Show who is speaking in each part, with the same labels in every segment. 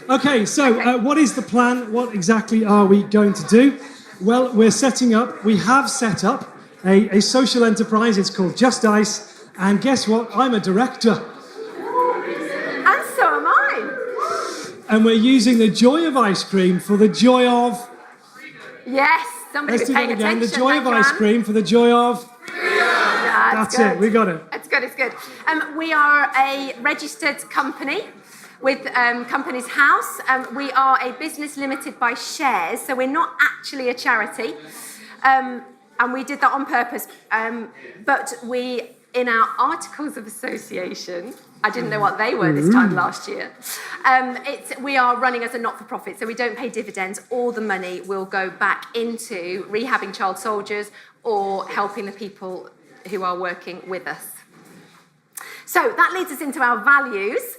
Speaker 1: Okay, so what is the plan? What exactly are we going to do? Well, we have set up a social enterprise. It's called Just Ice. And guess what? I'm a director.
Speaker 2: And so am I.
Speaker 1: And we're using the joy of ice cream for the joy of...
Speaker 2: Yes, somebody
Speaker 1: Let's
Speaker 2: was
Speaker 1: do
Speaker 2: paying
Speaker 1: that again.
Speaker 2: attention.
Speaker 1: The joy of ice cream for the joy of... That's
Speaker 2: good.
Speaker 1: it, we got it.
Speaker 2: It's good. We are a registered company with Companies House. We are a business limited by shares, so we're not actually a charity. And we did that on purpose. But we, in our articles of association, I didn't know what they were this time last year. We are running as a not-for-profit, so we don't pay dividends. All the money will go back into rehabbing child soldiers or helping the people who are working with us. So that leads us into our values.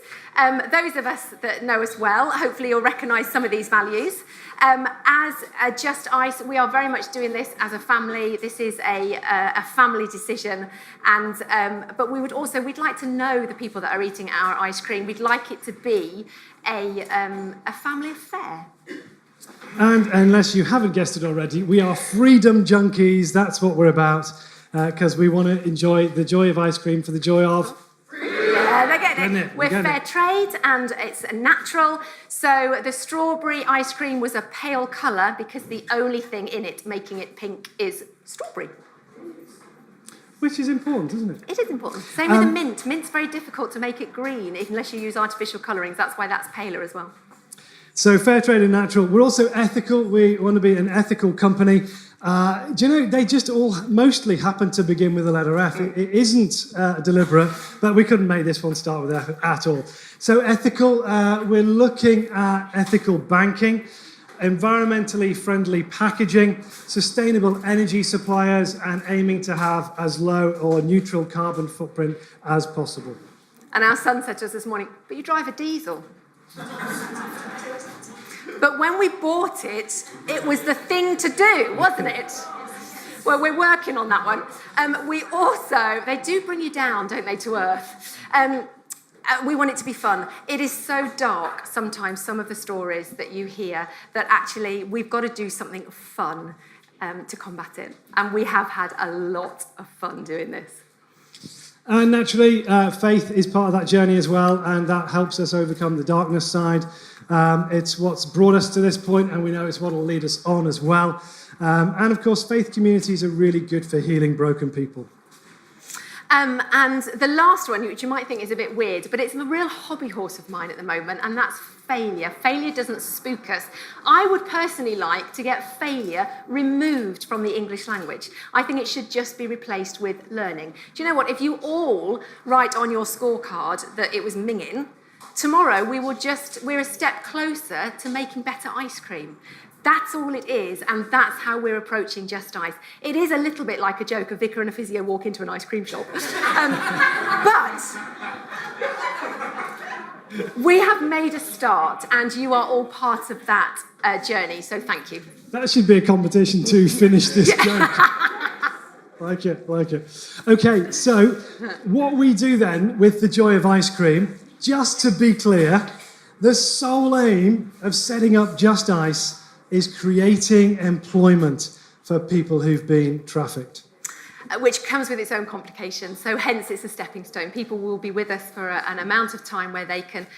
Speaker 2: Those of us that know us well, hopefully you'll recognise some of these values. As Just Ice, we are very much doing this as a family. This is a family decision, but we'd like to know the people that are eating our ice cream. We'd like it to be a family affair.
Speaker 1: And unless you haven't guessed it already, we are freedom junkies. That's what we're about, because we want to enjoy the joy of ice cream for the joy of...
Speaker 2: They're getting it. We're fair trade and it's natural. So the strawberry ice cream was a pale colour because the only thing in it making it pink is strawberry.
Speaker 1: Which is important, isn't it?
Speaker 2: It is important. Same with the mint. Mint's very difficult to make it green unless you use artificial colourings. That's why that's paler as well.
Speaker 1: So fair trade and natural. We're also ethical. We want to be an ethical company. Do you know, they just all mostly happen to begin with the letter F. It isn't deliberate, but we couldn't make this one start with F at all. So ethical, we're looking at ethical banking, environmentally friendly packaging, sustainable energy suppliers, and aiming to have as low or neutral carbon footprint as possible.
Speaker 2: And our son said to us this morning, but you drive a diesel. But when we bought it, it was the thing to do, wasn't it? Well, we're working on that one. They do bring you down, don't they, to earth. We want it to be fun. It is so dark sometimes, some of the stories that you hear, that actually we've got to do something fun to combat it. And we have had a lot of fun doing this.
Speaker 1: And naturally, faith is part of that journey as well, and that helps us overcome the darkness side. It's what's brought us to this point, and we know it's what will lead us on as well. And of course, faith communities are really good for healing broken people.
Speaker 2: And the last one, which you might think is a bit weird, but it's a real hobby horse of mine at the moment, and that's failure. Failure doesn't spook us. I would personally like to get failure removed from the English language. I think it should just be replaced with learning. Do you know what? If you all write on your scorecard that it was minging, tomorrow we're a step closer to making better ice cream. That's all it is, and that's how we're approaching Just Ice. It is a little bit like a joke, a vicar and a physio walk into an ice cream shop. But we have made a start, and you are all part of that journey, so thank you.
Speaker 1: That should be a competition to finish this joke. Like it. Okay, so what we do then with the joy of ice cream, just to be clear, the sole aim of setting up Just Ice is creating employment for people who've been trafficked.
Speaker 2: Which comes with its own complications, so hence it's a stepping stone. People will be with us for an amount of time where they can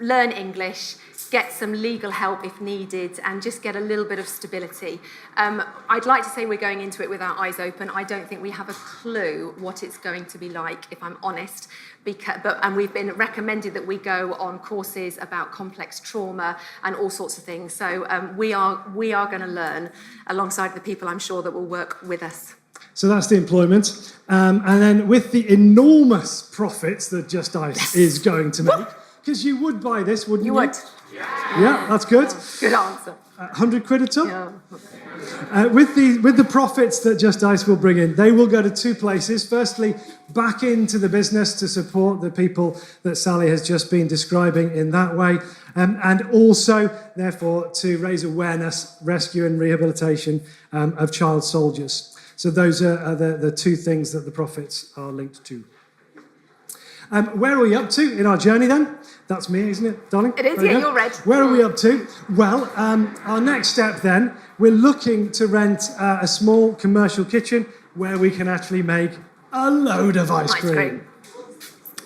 Speaker 2: learn English, get some legal help if needed, and just get a little bit of stability. I'd like to say we're going into it with our eyes open. I don't think we have a clue what it's going to be like, if I'm honest. And we've been recommended that we go on courses about complex trauma and all sorts of things. So we are going to learn alongside the people I'm sure that will work with us.
Speaker 1: So that's the employment. And then with the enormous profits that Just Ice is going to make, because you would buy this, wouldn't you?
Speaker 2: You would.
Speaker 1: Yeah, that's good.
Speaker 2: Good answer.
Speaker 1: 100 quid a ton?
Speaker 2: Yeah.
Speaker 1: With the profits that Just Ice will bring in, they will go to two places. Firstly, back into the business to support the people that Sally has just been describing in that way, and also, therefore, to raise awareness, rescue and rehabilitation of child soldiers. So those are the two things that the profits are linked to. Where are we up to in our journey then? That's me, isn't it, darling?
Speaker 2: It is,
Speaker 1: There you
Speaker 2: yeah,
Speaker 1: go.
Speaker 2: you're red.
Speaker 1: Where are we up to? Well, our next step then, we're looking to rent a small commercial kitchen where we can actually make a load of ice cream.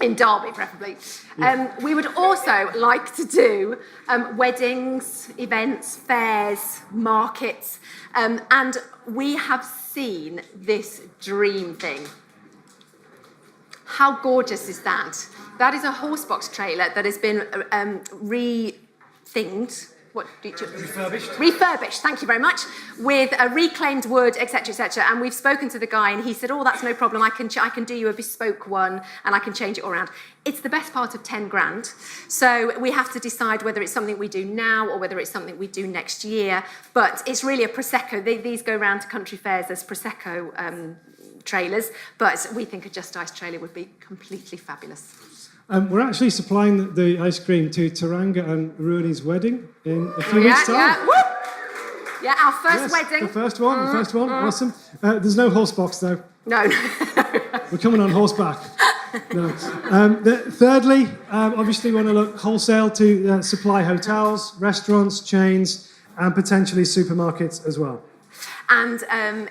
Speaker 2: In Derby, preferably. We would also like to do weddings, events, fairs, markets, and we have seen this dream thing. How gorgeous is that? That is a horsebox trailer that has been re-thinged. Refurbished, thank you very much, with a reclaimed wood, etc., etc. And we've spoken to the guy, and he said, "Oh, that's no problem. I can do you a bespoke one, and I can change it all around." It's the best part of 10 grand. So we have to decide whether it's something we do now or whether it's something we do next year. But it's really a prosecco. These go around to country fairs as prosecco trailers. But we think a Just Ice trailer would be completely fabulous.
Speaker 1: We're actually supplying the ice cream to Taranga and Rooney's wedding in a few weeks' time.
Speaker 2: Yeah, woo! Yeah, our first wedding.
Speaker 1: The first one, awesome. There's no horse box though.
Speaker 2: No.
Speaker 1: We're coming on horseback. No. Thirdly, obviously we want to look wholesale to supply hotels, restaurants, chains, and potentially supermarkets as well.
Speaker 2: And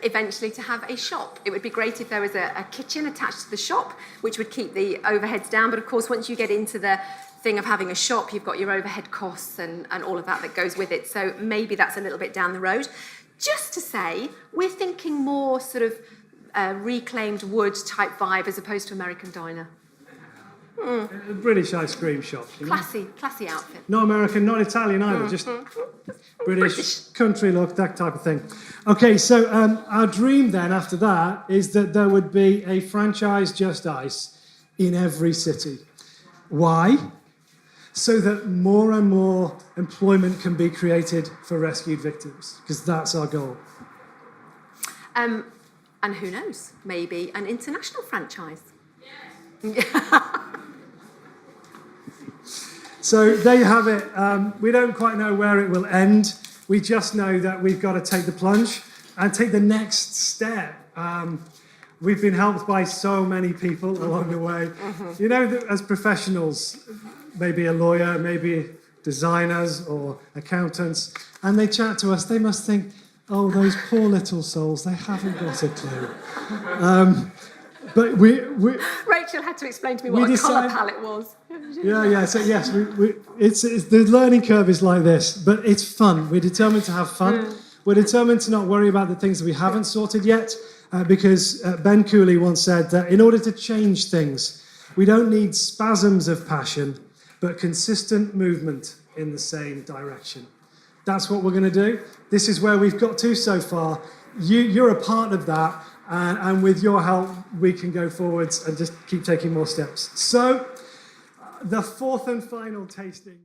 Speaker 2: eventually to have a shop. It would be great if there was a kitchen attached to the shop, which would keep the overheads down. But of course, once you get into the thing of having a shop, you've got your overhead costs and all of that goes with it. So maybe that's a little bit down the road. Just to say, we're thinking more sort of reclaimed wood type vibe as opposed to American diner.
Speaker 1: A British ice cream shop. You know?
Speaker 2: Classy outfit.
Speaker 1: Not American, not Italian either, just British country look, that type of thing. Okay, so our dream then after that is that there would be a franchise Just Ice in every city. Why? So that more and more employment can be created for rescued victims, because that's our goal.
Speaker 2: And who knows, maybe an international franchise.
Speaker 1: So there you have it. We don't quite know where it will end. We just know that we've got to take the plunge and take the next step. We've been helped by so many people along the way. You know, as professionals, maybe a lawyer, maybe designers or accountants, and they chat to us, they must think, oh, those poor little souls, they haven't got a clue. But
Speaker 2: Rachel had to explain to me what a colour palette was.
Speaker 1: Yeah. So yes, it's the learning curve is like this, but it's fun. We're determined to have fun. We're determined to not worry about the things that we haven't sorted yet, because Ben Cooley once said that in order to change things, we don't need spasms of passion, but consistent movement in the same direction. That's what we're going to do. This is where we've got to so far. You're a part of that. And with your help, we can go forwards and just keep taking more steps. So, the fourth and final tasting.